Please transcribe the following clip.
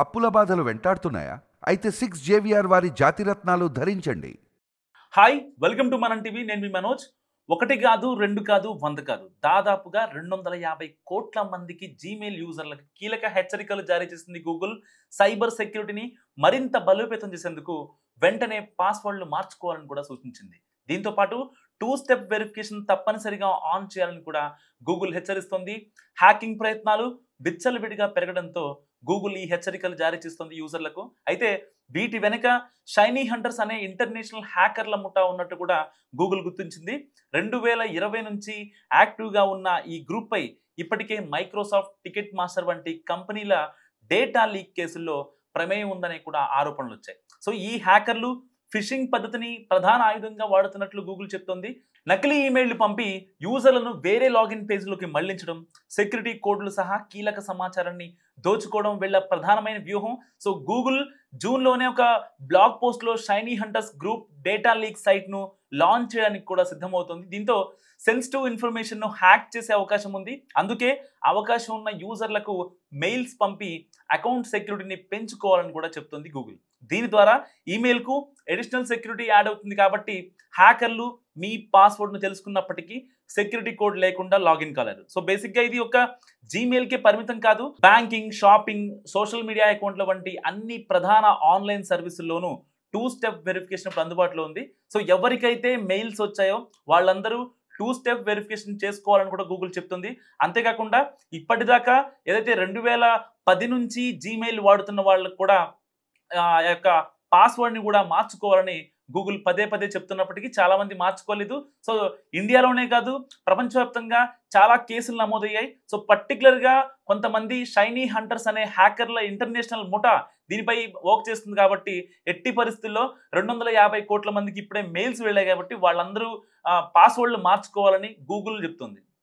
అప్పుల బాధలు వెంటాడుతున్నాయా? అయితే 6 జేవిఆర్ వారి జాతిరత్నాలు ధరించండి. హాయ్, వెల్కమ్ టు మనం టీవీ. నేను మీ మనోజ్. ఒకటి కాదు, రెండు కాదు, 100 కాదు, దాదాపుగా 250 కోట్ల మందికి జీమెయిల్ యూజర్లకు కీలక హెచ్చరికలు జారీ చేసింది గూగుల్. సైబర్ సెక్యూరిటీని మరింత బలోపేతం చేసేందుకు వెంటనే పాస్వర్డ్లు మార్చుకోవాలని కూడా సూచించింది. దీంతో పాటు 2 స్టెప్ వెరిఫికేషన్ తప్పనిసరిగా ఆన్ చేయాలని కూడా గూగుల్ హెచ్చరిస్తోంది. హ్యాకింగ్ ప్రయత్నాలు విచ్చలవిడిగా పెరగడంతో గూగుల్ ఈ హెచ్చరికలు జారీ చేస్తుంది యూజర్లకు. అయితే వీటి వెనుక షైనీ హంటర్స్ అనే ఇంటర్నేషనల్ హ్యాకర్ల ముఠా ఉన్నట్టు కూడా గూగుల్ గుర్తించింది. 2020 నుంచి యాక్టివ్గా ఉన్న ఈ గ్రూప్పై ఇప్పటికే మైక్రోసాఫ్ట్, టికెట్ మాస్టర్ వంటి కంపెనీల డేటా లీక్ కేసుల్లో ప్రమేయం ఉందనే కూడా ఆరోపణలు వచ్చాయి. సో ఈ హ్యాకర్లు ఫిషింగ్ పద్ధతిని ప్రధాన ఆయుధంగా వాడుతున్నట్లు గూగుల్ చెప్తోంది. నకిలీ ఈమెయిల్లు పంపి యూజర్లను వేరే లాగిన్ పేజ్లోకి మళ్లించడం, సెక్యూరిటీ కోడ్లు సహా కీలక సమాచారాన్ని దోచుకోవడం వీళ్ళ ప్రధానమైన వ్యూహం. సో గూగుల్ జూన్లోనే ఒక బ్లాగ్ పోస్ట్లో shiny hunters group data leak సైట్ను లాంచ్ చేయడానికి కూడా సిద్ధమవుతుంది. దీంతో సెన్సిటివ్ ఇన్ఫర్మేషన్ను హ్యాక్ చేసే అవకాశం ఉంది. అందుకే అవకాశం ఉన్న యూజర్లకు మెయిల్స్ పంపి అకౌంట్ సెక్యూరిటీని పెంచుకోవాలని కూడా చెప్తుంది గూగుల్. దీని ద్వారా ఈమెయిల్కు అడిషనల్ సెక్యూరిటీ యాడ్ అవుతుంది కాబట్టి హ్యాకర్లు మీ పాస్వర్డ్ను తెలుసుకున్నప్పటికీ సెక్యూరిటీ కోడ్ లేకుండా లాగిన్ కాలేరు. సో బేసిక్గా ఇది ఒక జీమెయిల్కే పరిమితం కాదు. బ్యాంకింగ్, షాపింగ్, సోషల్ మీడియా అకౌంట్ల వంటి అన్ని ప్రధాన ఆన్లైన్ సర్వీసుల్లోనూ 2 స్టెప్ వెరిఫికేషన్ ఇప్పుడు అందుబాటులో ఉంది. సో ఎవరికైతే మెయిల్స్ వచ్చాయో వాళ్ళందరూ 2 స్టెప్ వెరిఫికేషన్ చేసుకోవాలని కూడా గూగుల్ చెప్తుంది. అంతేకాకుండా ఇప్పటిదాకా ఏదైతే 2010 నుంచి జీమెయిల్ వాడుతున్న వాళ్ళకు కూడా ఆ యొక్క పాస్వర్డ్ని కూడా మార్చుకోవాలని గూగుల్ పదే పదే చెప్తున్నప్పటికీ చాలా మంది మార్చుకోలేదు. సో ఇండియాలోనే కాదు, ప్రపంచవ్యాప్తంగా చాలా కేసులు నమోదయ్యాయి. సో పర్టికులర్గా కొంతమంది షైనీ హంటర్స్ అనే హ్యాకర్ల ఇంటర్నేషనల్ ముఠా దీనిపై వర్క్ చేస్తుంది కాబట్టి ఎట్టి పరిస్థితుల్లో 250 కోట్ల మందికి ఇప్పుడే మెయిల్స్ వెళ్ళాయి కాబట్టి వాళ్ళందరూ పాస్వర్డ్లు మార్చుకోవాలని గూగుల్ చెప్తుంది.